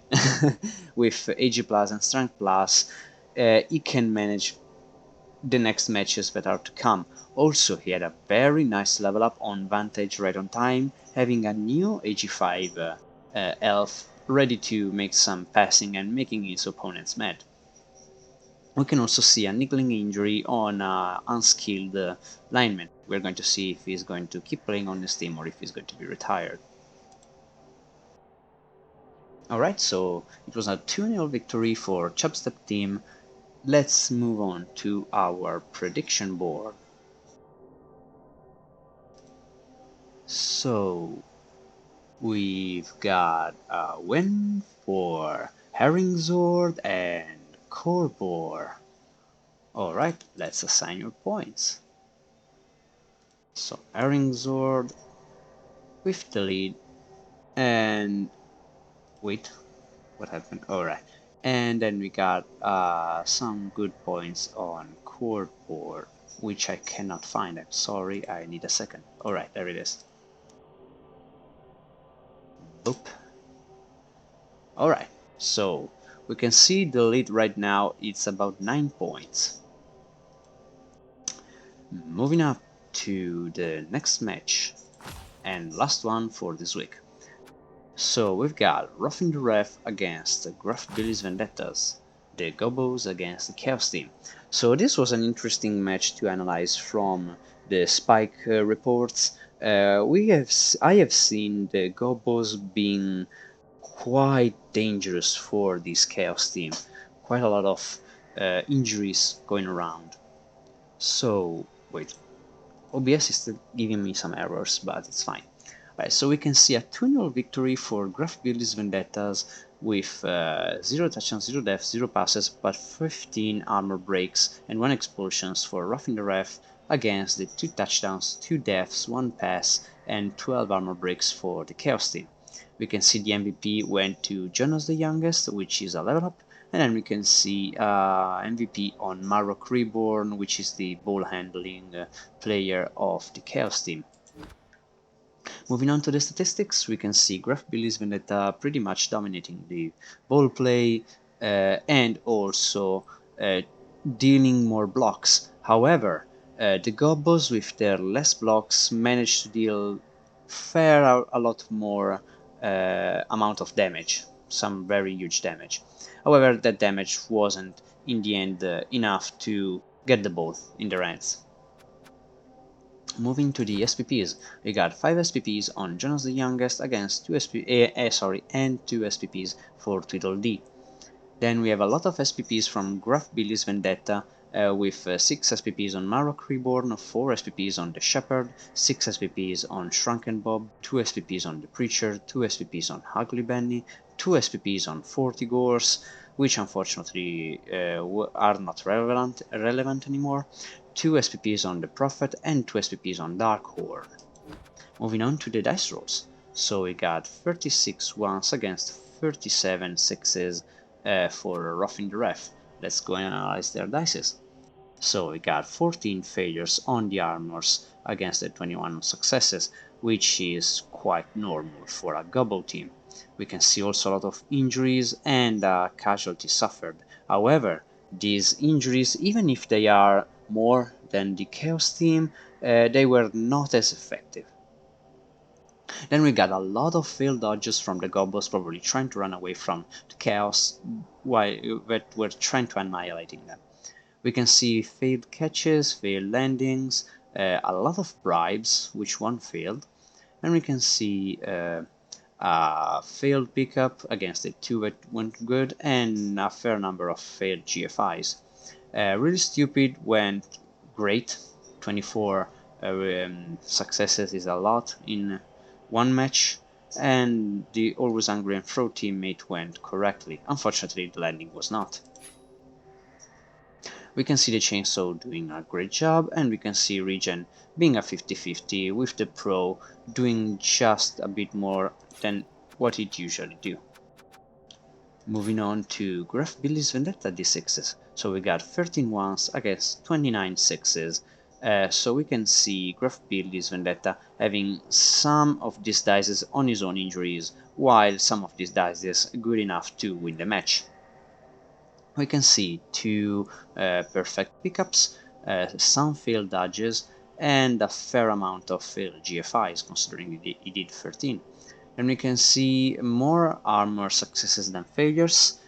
with AG plus and strength plus, he can manage the next matches that are to come. Also, he had a very nice level up on Vantage right on time, having a new AG5 elf ready to make some passing and making his opponents mad. We can also see a niggling injury on unskilled lineman. We're going to see if he's going to keep playing on this team or if he's going to be retired. Alright, so it was a 2-0 victory for Chubstep team. Let's move on to our prediction board. So we've got a win for Herringzord and Korbor. Alright, let's assign your points. So Herringzord with the lead, and wait, what happened? Alright. And then we got some good points on Korbor, which I cannot find. I'm sorry, I need a second. Alright, there it is. Boop. Alright, so we can see the lead right now, it's about 9 points. Moving up to the next match, and last one for this week. So we've got Roughing the Ref against Gruff Billy's Vendettas. the Gobos against the Chaos team. So this was an interesting match to analyze from the Spike reports. I have seen the Gobos being quite dangerous for this Chaos team. Quite a lot of injuries going around. So, wait, OBS is still giving me some errors, but it's fine. Right, so we can see a 2-0 victory for Graf Billy's Vendettas with 0 touchdowns, 0 deaths, 0 passes, but 15 armor breaks and 1 expulsions for Roughing the Ref against the 2 touchdowns, 2 deaths, 1 pass, and 12 armor breaks for the Chaos team. We can see the MVP went to Jonas the Youngest, which is a level up, and then we can see MVP on Marok Reborn, which is the ball handling player of the Chaos team. Moving on to the statistics, we can see Graf Billy's Vendetta pretty much dominating the ball play and also dealing more blocks. However, the Gobos with their less blocks managed to deal a lot more amount of damage, some very huge damage. However, that damage wasn't in the end enough to get the ball in their hands. Moving to the SPPs, we got 5 SPPs on Jonas the Youngest against 2 and 2 SPPs for Tweedledee. Then we have a lot of SPPs from Graf Billy's Vendetta with 6 SPPs on Marok Reborn, 4 SPPs on the Shepherd, 6 SPPs on Shrunken Bob, 2 SPPs on the Preacher, 2 SPPs on Ugly Benny, 2 SPPs on 40 Gores, which unfortunately are not relevant anymore, 2 SPPs on the Prophet, and 2 SPPs on Darkhorn. Moving on to the dice rolls. So we got 36 ones against 37 sixes for Roughing the Ref. Let's go and analyze their dices. So we got 14 failures on the armors against the 21 successes, which is quite normal for a Gobble team. We can see also a lot of injuries and casualties suffered. However, these injuries, even if they are more than the Chaos team, they were not as effective. Then we got a lot of failed dodges from the Gobbles, probably trying to run away from the Chaos while we're trying to annihilating them. We can see failed catches, failed landings, a lot of bribes, which one failed, and we can see a failed pickup against the 2 that went good, and a fair number of failed GFIs. Really Stupid went great, 24 successes is a lot in one match, and the Always Angry and Throw teammate went correctly. Unfortunately, the landing was not. We can see the Chainsaw doing a great job, and we can see Regen being a 50-50 with the Pro doing just a bit more than what it usually do. Moving on to Graf Billy's Vendetta D6s. So we got 13 ones against 29 sixes. So we can see Graf Billy's Vendetta having some of these dices on his own injuries, while some of these dices good enough to win the match. We can see 2 perfect pickups, some failed dodges, and a fair amount of failed GFIs, considering he did 13. And we can see more armor successes than failures,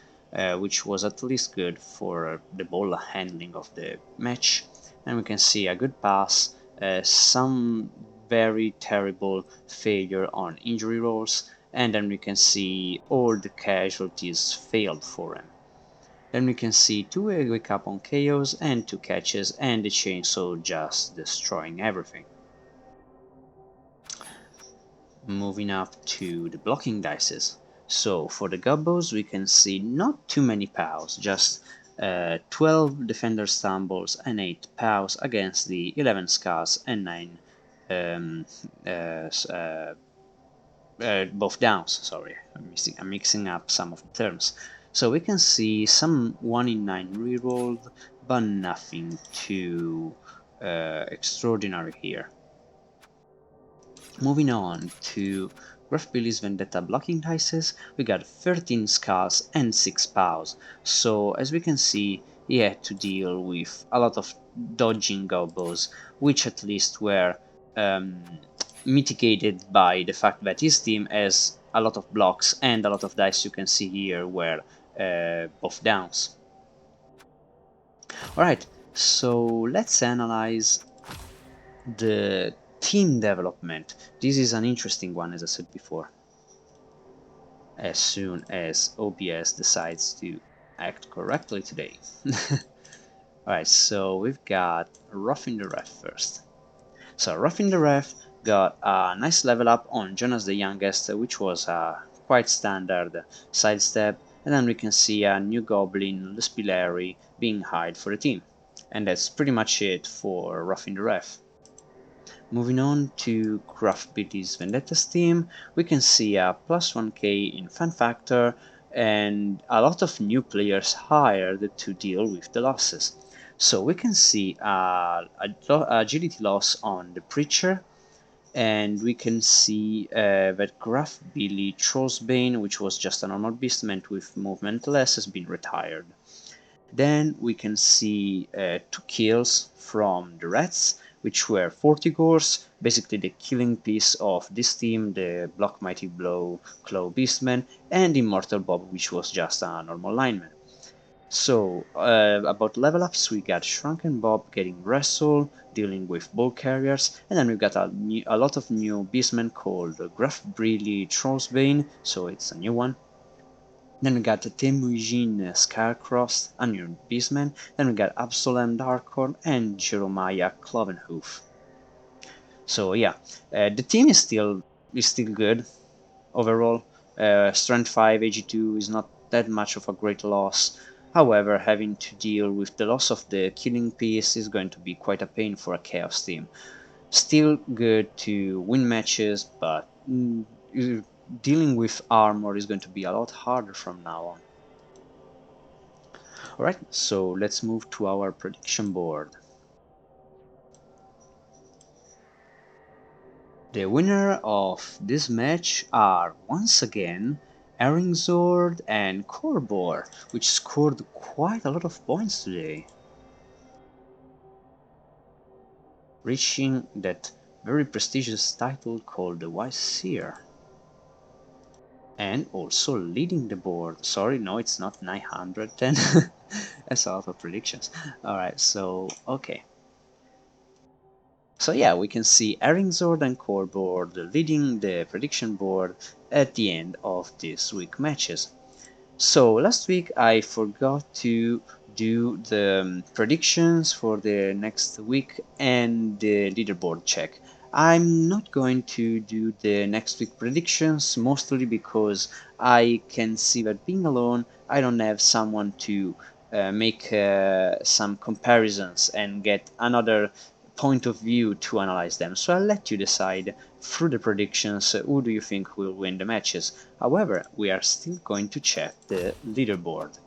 which was at least good for the ball handling of the match. And we can see a good pass, some very terrible failure on injury rolls, and then we can see all the casualties failed for him. Then we can see 2 wake up on KOs and 2 catches, and the Chainsaw just destroying everything. Moving up to the blocking dices. So for the Gubbos we can see not too many POWs, just 12 defender stumbles and 8 POWs against the 11 scars and 9 both downs. Sorry, I'm mixing up some of the terms. So we can see some 1 in 9 rerolled, but nothing too extraordinary here. Moving on to Graf Billy's Vendetta blocking dices, we got 13 scars and 6 POWs. So as we can see, he had to deal with a lot of dodging gobos, which at least were mitigated by the fact that his team has a lot of blocks, and a lot of dice you can see here were both downs. Alright, so let's analyze the team development. This is an interesting one, as I said before. As soon as OBS decides to act correctly today. Alright, so we've got Roughing the Ref first. So Roughing the Ref got a nice level up on Jonas the Youngest, which was a quite standard sidestep, and then we can see a new Goblin, Luspilary, being hired for the team. And that's pretty much it for Roughing the Ref. Moving on to Craft Billy's Vendetta's team, we can see a plus 1k in Fan Factor and a lot of new players hired to deal with the losses. So we can see agility loss on the Preacher, and we can see that Graf Billy Trollsbane, which was just a normal beastman with movement less, has been retired. Then we can see 2 kills from the Rats, which were 40 Gores, basically the killing piece of this team, the Block Mighty Blow Claw Beastman, and Immortal Bob, which was just a normal lineman. So, about level ups, we got Shrunken Bob getting Wrestle, dealing with Ball Carriers, and then we've got a lot of new Beastmen called Gruff Breely Trollsbane, so it's a new one. Then we got Temujin Scarecross, a new Beastman. Then we got Absolem Darkhorn and Jeremiah Clovenhoof. So yeah, the team is still good overall. Strength 5 AG2 is not that much of a great loss. However, having to deal with the loss of the killing piece is going to be quite a pain for a Chaos team. Still good to win matches, but dealing with armor is going to be a lot harder from now on. Alright, so let's move to our prediction board. The winner of this match are once again Eringzord and Korbor, which scored quite a lot of points today, reaching that very prestigious title called the Wise Seer. And also leading the board. Sorry, no, it's not 910. That's a lot of predictions. Alright, so, okay. So yeah, we can see Eringzord and Korbor leading the prediction board at the end of this week's matches. So last week I forgot to do the predictions for the next week and the leaderboard check. I'm not going to do the next week predictions, mostly because I can see that being alone, I don't have someone to make some comparisons and get another point of view to analyze them. So I'll let you decide through the predictions who do you think will win the matches. However, we are still going to check the leaderboard.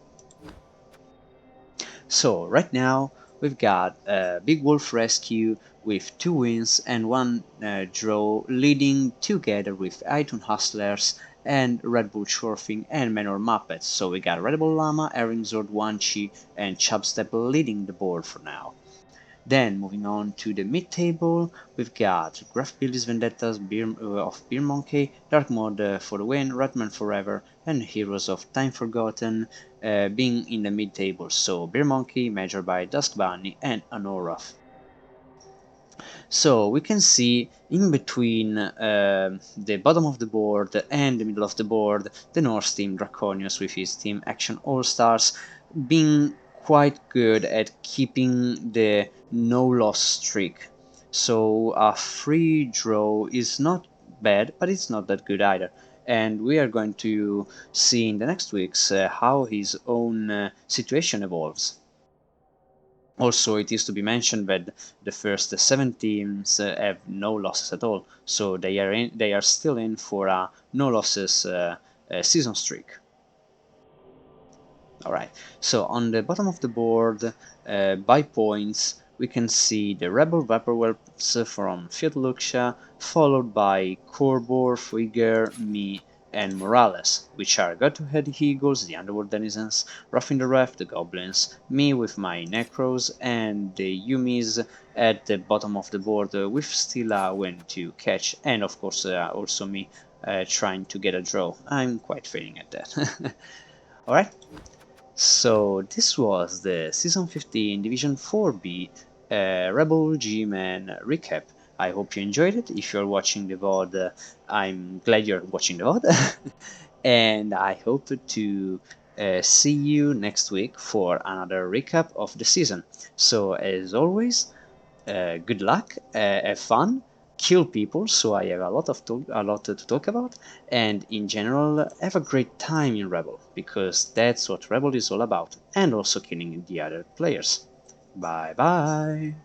So right now we've got Big Wolf Rescue with 2 wins and 1 draw, leading together with Aiton Hustlers and Red Bull Surfing and Manor Muppets. So we got Red Bull Llama, Eringzord, Wanchi and Chubstep leading the board for now. Then, moving on to the mid-table, we've got Graf Billy's Vendettas of Beer Monkey, Dark Mode for the win, Ratman Forever, and Heroes of Time Forgotten being in the mid-table, so Beer Monkey, Major by Dusk Bunny, and Anorath. So we can see in between the bottom of the board and the middle of the board, the Norse team Draconius with his Team Action All-Stars being quite good at keeping the no-loss streak. So a free draw is not bad, but it's not that good either. And we are going to see in the next weeks how his own situation evolves. Also, it is to be mentioned that the first 7 teams have no losses at all, so they are still in for a no losses season streak. Alright, so on the bottom of the board, by points, we can see the REBBL Vaporwhelps from Fiat Luxia, followed by Korbor, Fuiger, me, and Morales, which are Go-To-Head Eagles, the Underworld Denizens, Roughing the Ref, the Goblins, me with my Necros, and the Yumis at the bottom of the board with still a win to catch, and of course also me trying to get a draw. I'm quite failing at that. Alright, So this was the Season 15 Division 4B REBBL GMAN recap. I hope you enjoyed it. If you're watching the VOD, I'm glad you're watching the VOD. And I hope to see you next week for another recap of the season. So as always, good luck, have fun, kill people, so I have a lot to talk about, and in general, have a great time in REBBL, because that's what REBBL is all about, and also killing the other players. Bye bye!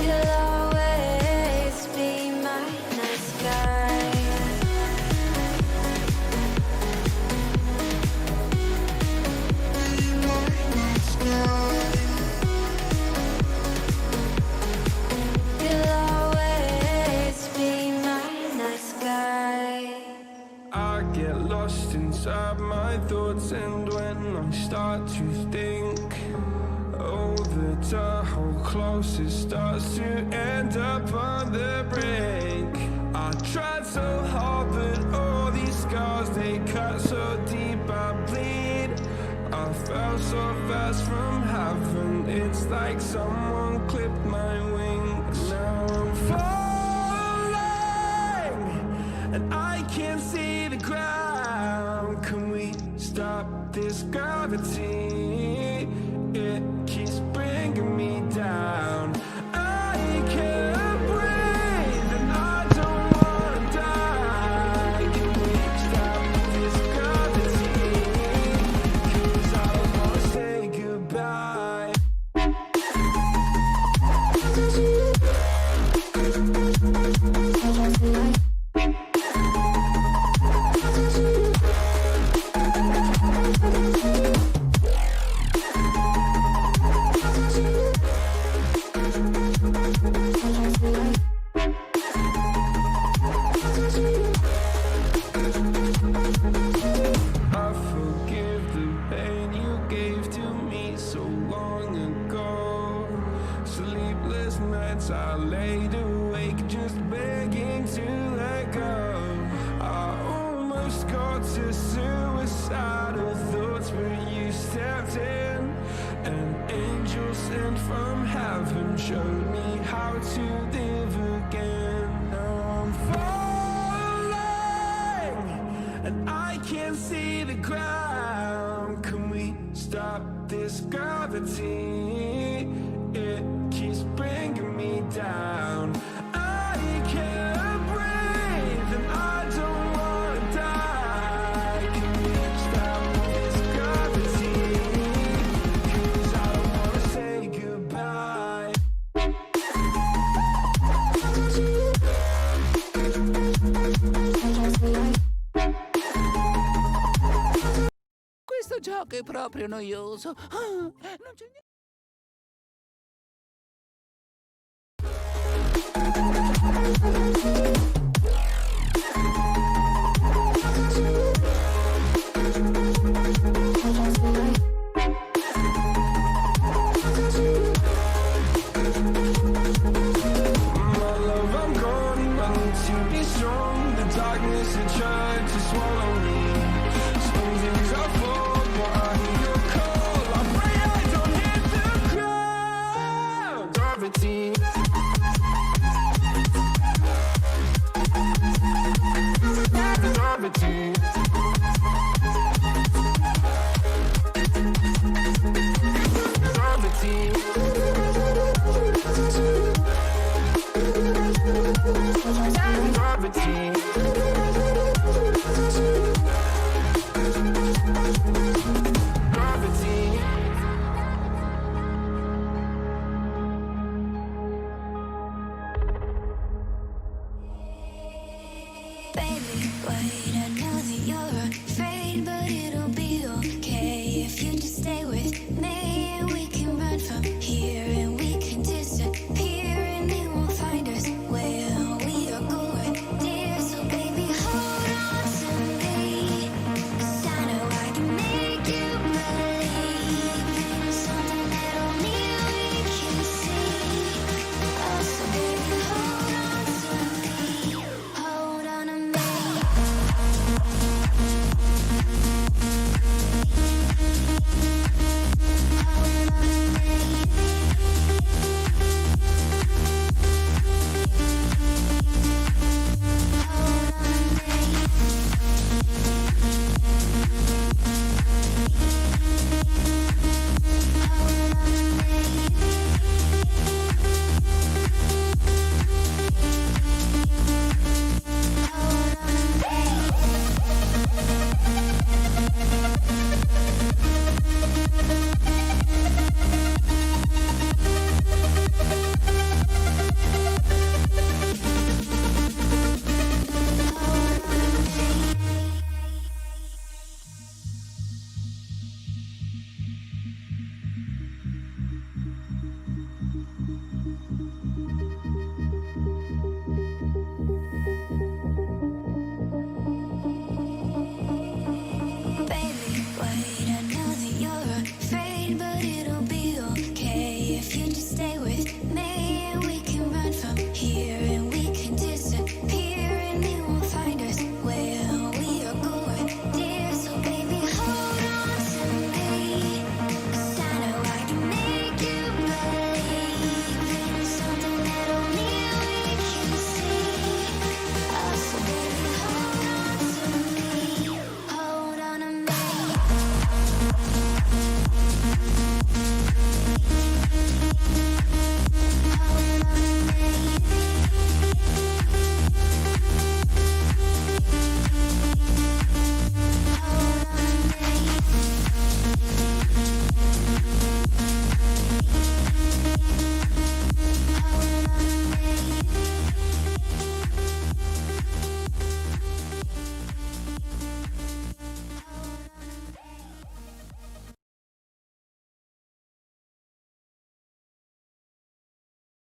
You'll always be my nice guy. You'll always be my nice guy. I get lost inside my thoughts, and when I start to think, oh, the Tahoe close, it starts to end up on the brink. I tried so hard, but all these scars, they cut so deep, I bleed. I fell so fast from heaven, it's like someone clipped my wings. Now I'm falling, and I can't see the ground. Can we stop this gravity? It keeps bringing me down. I can't breathe, and I don't wanna die. Can we stop this gravity? 'Cause I don't wanna say goodbye. I forgive the pain you gave to me so long ago. Sleepless nights I laid awake just begging to let go. I almost got to suicidal thoughts, but you stepped in. An angel sent from heaven showed me how to live again. Now I'm falling, and I can't see the ground. Can we stop this gravity? It keeps bringing me down. I can't breathe, and I don't wanna die. Can we stop this gravity? 'Cause I don't wanna say goodbye. Questo gioco è proprio noioso. Ah, non c'è niente.